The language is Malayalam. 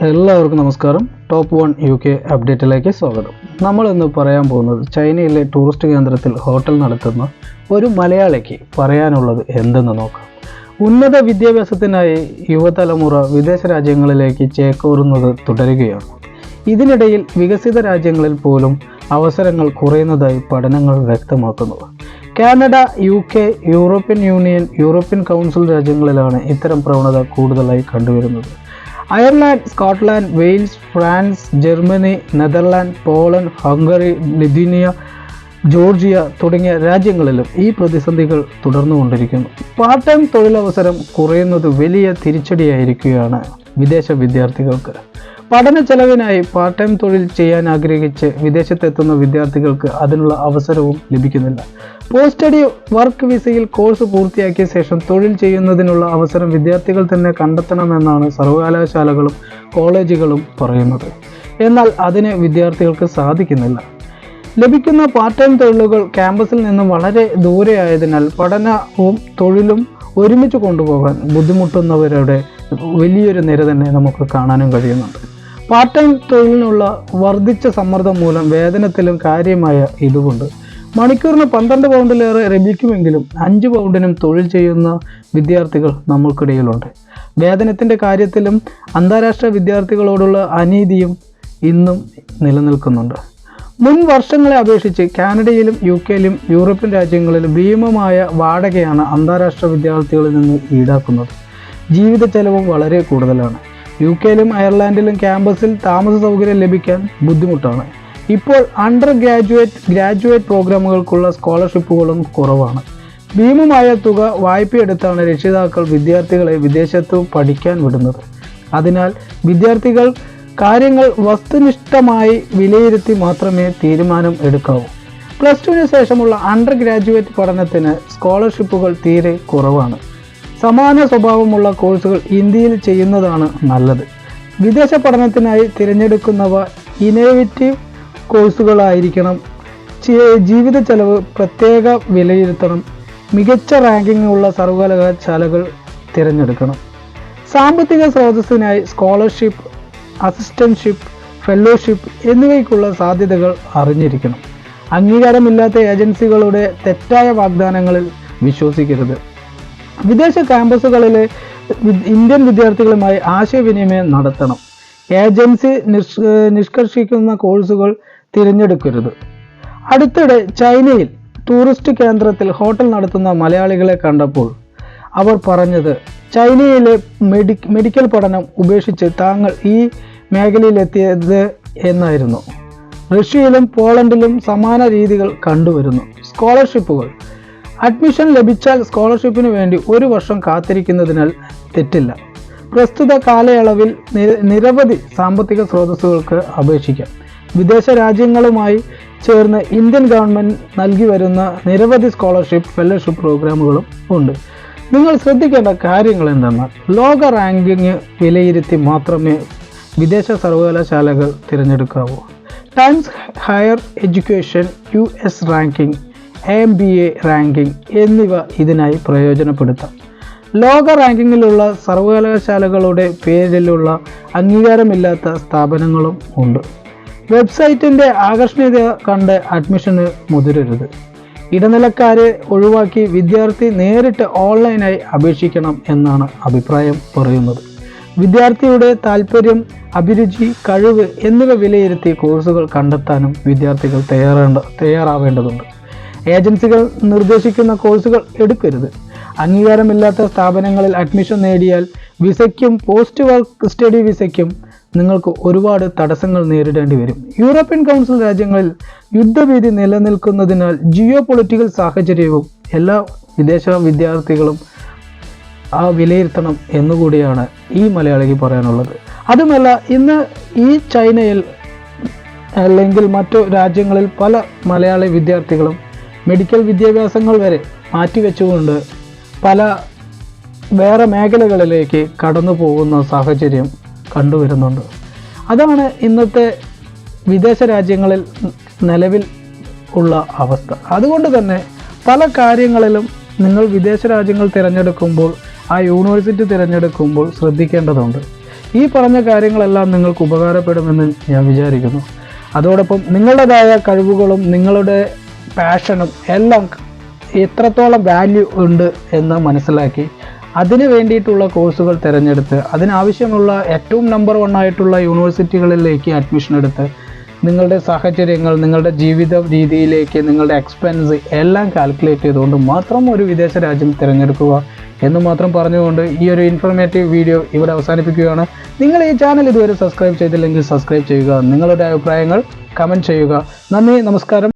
എല്ലാവർക്കും നമസ്കാരം. ടോപ്പ് 1 UK അപ്ഡേറ്റിലേക്ക് സ്വാഗതം. നമ്മൾ ഇന്ന് പറയാൻ പോകുന്നത് ചൈനയിലെ ടൂറിസ്റ്റ് കേന്ദ്രത്തിൽ ഹോട്ടൽ നടത്തുന്ന ഒരു മലയാളിക്ക് പറയാനുള്ളത് എന്തെന്ന് നോക്കാം. ഉന്നത വിദ്യാഭ്യാസത്തിനായി യുവതലമുറ വിദേശ രാജ്യങ്ങളിലേക്ക് ചേക്കേറുന്നത് തുടരുകയാണ്. ഇതിനിടയിൽ വികസിത രാജ്യങ്ങളിൽ പോലും അവസരങ്ങൾ കുറയുന്നതായി പഠനങ്ങൾ വ്യക്തമാക്കുന്നു. Canada, UK, European Union, European Council രാജ്യങ്ങളിലാണ് ഇത്തരം പ്രവണത കൂടുതലായി കണ്ടുവരുന്നത്. Ireland, Scotland, Wales, France, Germany, Netherland, Poland, Hungary, Lithuania, Georgia തുടങ്ങിയ രാജ്യങ്ങളിലും ഈ പ്രതിസന്ധികൾ തുടർന്നുകൊണ്ടിരിക്കുന്നു. പാർട്ട് ടൈം തൊഴിലവസരം കുറയുന്നത് വലിയ തിരിച്ചടിയായിരിക്കുകയാണ് വിദേശ വിദ്യാർത്ഥികൾക്ക്. പഠന ചെലവിനായി പാർട്ട് ടൈം തൊഴിൽ ചെയ്യാൻ ആഗ്രഹിച്ച് വിദേശത്തെത്തുന്ന വിദ്യാർത്ഥികൾക്ക് അതിനുള്ള അവസരവും ലഭിക്കുന്നില്ല. പോസ്റ്റ് സ്റ്റഡി വർക്ക് വിസയിൽ കോഴ്സ് പൂർത്തിയാക്കിയ ശേഷം തൊഴിൽ ചെയ്യുന്നതിനുള്ള അവസരം വിദ്യാർത്ഥികൾ തന്നെ കണ്ടെത്തണമെന്നാണ് സർവകലാശാലകളും കോളേജുകളും പറയുന്നത്. എന്നാൽ അതിന് വിദ്യാർത്ഥികൾക്ക് സാധിക്കുന്നില്ല. ലഭിക്കുന്ന പാർട്ട് ടൈം തൊഴിലുകൾ ക്യാമ്പസിൽ നിന്നും വളരെ ദൂരെയായതിനാൽ പഠനവും തൊഴിലും ഒരുമിച്ച് കൊണ്ടുപോകാൻ ബുദ്ധിമുട്ടുന്നവരുടെ വലിയൊരു നിര തന്നെ നമുക്ക് കാണാനും കഴിയുന്നുണ്ട്. പാർട്ട് ടൈം തൊഴിലിനുള്ള വർദ്ധിച്ച സമ്മർദ്ദം മൂലം വേതനത്തിലും കാര്യമായ ഇതുകൊണ്ട് മണിക്കൂറിന് 12 പൗണ്ടിലേറെ ലഭിക്കുമെങ്കിലും 5 പൗണ്ടിനും തൊഴിൽ ചെയ്യുന്ന വിദ്യാർത്ഥികൾ നമ്മൾക്കിടയിലുണ്ട്. വേതനത്തിൻ്റെ കാര്യത്തിലും അന്താരാഷ്ട്ര വിദ്യാർത്ഥികളോടുള്ള അനീതിയും ഇന്നും നിലനിൽക്കുന്നുണ്ട്. മുൻ വർഷങ്ങളെ അപേക്ഷിച്ച് കാനഡയിലും UKയിലും യൂറോപ്യൻ രാജ്യങ്ങളിലും ഭീമമായ വാടകയാണ് അന്താരാഷ്ട്ര വിദ്യാർത്ഥികളിൽ നിന്ന് ഈടാക്കുന്നത്. ജീവിത ചെലവും വളരെ കൂടുതലാണ്. UKയിലും അയർലാൻഡിലും ക്യാമ്പസിൽ താമസ സൗകര്യം ലഭിക്കാൻ ബുദ്ധിമുട്ടാണ്. ഇപ്പോൾ ഗ്രാജുവേറ്റ് പ്രോഗ്രാമുകൾക്കുള്ള സ്കോളർഷിപ്പുകളും കുറവാണ്. ഭീമമായ തുക വായ്പയെടുത്താണ് രക്ഷിതാക്കൾ വിദ്യാർത്ഥികളെ വിദേശത്ത് പഠിക്കാൻ വിടുന്നത്. അതിനാൽ വിദ്യാർത്ഥികൾ കാര്യങ്ങൾ വസ്തുനിഷ്ഠമായി വിലയിരുത്തി മാത്രമേ തീരുമാനം എടുക്കാവൂ. +2 ശേഷമുള്ള ഗ്രാജുവേറ്റ് പഠനത്തിന് സ്കോളർഷിപ്പുകൾ തീരെ കുറവാണ്. സമാന സ്വഭാവമുള്ള കോഴ്സുകൾ ഇന്ത്യയിൽ ചെയ്യുന്നതാണ് നല്ലത്. വിദേശ പഠനത്തിനായി തിരഞ്ഞെടുക്കുന്നവ ഇന്നോവേറ്റീവ് കോഴ്സുകളായിരിക്കണം. ജീവിത ചെലവ് പ്രത്യേക വിലയിരുത്തണം. മികച്ച റാങ്കിംഗ് ഉള്ള സർവകലാശാലകൾ തിരഞ്ഞെടുക്കണം. സാമ്പത്തിക സ്രോതസ്സിനായി സ്കോളർഷിപ്പ്, അസിസ്റ്റൻഷിപ്പ്, ഫെലോഷിപ്പ് എന്നിവയ്ക്കുള്ള സാധ്യതകൾ അറിഞ്ഞിരിക്കണം. അംഗീകാരമില്ലാത്ത ഏജൻസികളുടെ തെറ്റായ വാഗ്ദാനങ്ങളിൽ വിശ്വസിക്കരുത്. വിദേശ ക്യാമ്പസുകളിലെ ഇന്ത്യൻ വിദ്യാർത്ഥികളുമായി ആശയവിനിമയം നടത്തണം. ഏജൻസി നിഷ്കർഷിക്കുന്ന കോഴ്സുകൾ തിരഞ്ഞെടുക്കരുത്. അടുത്തിടെ ചൈനയിൽ ടൂറിസ്റ്റ് കേന്ദ്രത്തിൽ ഹോട്ടൽ നടത്തുന്ന മലയാളികളെ കണ്ടപ്പോൾ അവർ പറഞ്ഞത് ചൈനയിലെ മെഡിക്കൽ പഠനം ഉപേക്ഷിച്ച് താങ്കൾ ഈ മേഖലയിലെത്തിയത് എന്നായിരുന്നു. റഷ്യയിലും പോളണ്ടിലും സമാന രീതികൾ കണ്ടുവരുന്നു. സ്കോളർഷിപ്പുകൾ അഡ്മിഷൻ ലഭിച്ചാൽ സ്കോളർഷിപ്പിന് വേണ്ടി 1 വർഷം കാത്തിരിക്കുന്നതിനാൽ തെറ്റില്ല. പ്രസ്തുത കാലയളവിൽ നിരവധി സാമ്പത്തിക സ്രോതസ്സുകൾക്ക് അപേക്ഷിക്കാം. വിദേശ രാജ്യങ്ങളുമായി ചേർന്ന് ഇന്ത്യൻ ഗവൺമെൻറ് നൽകി വരുന്ന നിരവധി സ്കോളർഷിപ്പ്, ഫെലോഷിപ്പ് പ്രോഗ്രാമുകളും ഉണ്ട്. നിങ്ങൾ ശ്രദ്ധിക്കേണ്ട കാര്യങ്ങൾ എന്തെന്നാൽ ലോക റാങ്കിങ് വിലയിരുത്തി മാത്രമേ വിദേശ സർവകലാശാലകൾ തിരഞ്ഞെടുക്കാവൂ. Times Higher Education US ranking, MBA ranking എന്നിവ ഇതിനായി പ്രയോജനപ്പെടുത്താം. ലോക റാങ്കിങ്ങിലുള്ള സർവകലാശാലകളുടെ പേരിലുള്ള അംഗീകാരമില്ലാത്ത സ്ഥാപനങ്ങളും ഉണ്ട്. വെബ്സൈറ്റിൻ്റെ ആകർഷണീയത കണ്ട് അഡ്മിഷന് മുതിരരുത്. ഇടനിലക്കാരെ ഒഴിവാക്കി വിദ്യാർത്ഥി നേരിട്ട് ഓൺലൈനായി അപേക്ഷിക്കണം എന്നാണ് അഭിപ്രായം പറയുന്നത്. വിദ്യാർത്ഥിയുടെ താൽപ്പര്യം, അഭിരുചി, കഴിവ് എന്നിവ വിലയിരുത്തി കോഴ്സുകൾ കണ്ടെത്താനും വിദ്യാർത്ഥികൾ തയ്യാറാവേണ്ടതുണ്ട്. ഏജൻസികൾ നിർദ്ദേശിക്കുന്ന കോഴ്സുകൾ എടുക്കരുത്. അംഗീകാരമില്ലാത്ത സ്ഥാപനങ്ങളിൽ അഡ്മിഷൻ നേടിയാൽ വിസയ്ക്കും പോസ്റ്റ് വർക്ക് സ്റ്റഡി വിസയ്ക്കും നിങ്ങൾക്ക് ഒരുപാട് തടസ്സങ്ങൾ നേരിടേണ്ടി വരും. യൂറോപ്യൻ കൗൺസിൽ രാജ്യങ്ങളിൽ യുദ്ധഭീതി നിലനിൽക്കുന്നതിനാൽ ജിയോ പൊളിറ്റിക്കൽ സാഹചര്യവും എല്ലാ വിദേശ വിദ്യാർത്ഥികളും വിലയിരുത്തണം എന്നുകൂടിയാണ് ഈ മലയാളിക്ക് പറയാനുള്ളത്. അതുമല്ല, ഇന്ന് ഈ ചൈനയിൽ അല്ലെങ്കിൽ മറ്റു രാജ്യങ്ങളിൽ പല മലയാളി വിദ്യാർത്ഥികളും മെഡിക്കൽ വിദ്യാഭ്യാസങ്ങൾ വരെ മാറ്റിവെച്ചുകൊണ്ട് പല വേറെ മേഖലകളിലേക്ക് കടന്നു പോകുന്ന സാഹചര്യം കണ്ടുവരുന്നുണ്ട്. അതാണ് ഇന്നത്തെ വിദേശ രാജ്യങ്ങളിൽ നിലവിൽ ഉള്ള അവസ്ഥ. അതുകൊണ്ട് തന്നെ പല കാര്യങ്ങളിലും നിങ്ങൾ വിദേശ രാജ്യങ്ങൾ തിരഞ്ഞെടുക്കുമ്പോൾ, ആ യൂണിവേഴ്സിറ്റി തിരഞ്ഞെടുക്കുമ്പോൾ ശ്രദ്ധിക്കേണ്ടതുണ്ട്. ഈ പറഞ്ഞ കാര്യങ്ങളെല്ലാം നിങ്ങൾക്ക് ഉപകാരപ്പെടുമെന്ന് ഞാൻ വിചാരിക്കുന്നു. അതോടൊപ്പം നിങ്ങളുടേതായ കഴിവുകളും നിങ്ങളുടെ പാഷനും എല്ലാം എത്രത്തോളം വാല്യൂ ഉണ്ട് എന്ന് മനസ്സിലാക്കി അതിന് വേണ്ടിയിട്ടുള്ള കോഴ്സുകൾ തിരഞ്ഞെടുത്ത് അതിനാവശ്യമുള്ള ഏറ്റവും നമ്പർ 1 ആയിട്ടുള്ള യൂണിവേഴ്സിറ്റികളിലേക്ക് അഡ്മിഷൻ എടുത്ത് നിങ്ങളുടെ സാഹചര്യങ്ങൾ, നിങ്ങളുടെ ജീവിത രീതിയിലേക്ക് നിങ്ങളുടെ എക്സ്പെൻസ് എല്ലാം കാൽക്കുലേറ്റ് ചെയ്തുകൊണ്ട് മാത്രം ഒരു വിദേശ രാജ്യം തിരഞ്ഞെടുക്കുക എന്ന് മാത്രം പറഞ്ഞുകൊണ്ട് ഈ ഒരു ഇൻഫോർമേറ്റീവ് വീഡിയോ ഇവിടെ അവസാനിപ്പിക്കുകയാണ്. നിങ്ങൾ ഈ ചാനൽ ഇതുവരെ സബ്സ്ക്രൈബ് ചെയ്തില്ലെങ്കിൽ സബ്സ്ക്രൈബ് ചെയ്യുക. നിങ്ങളുടെ അഭിപ്രായങ്ങൾ കമൻറ്റ് ചെയ്യുക. നന്ദി, നമസ്കാരം.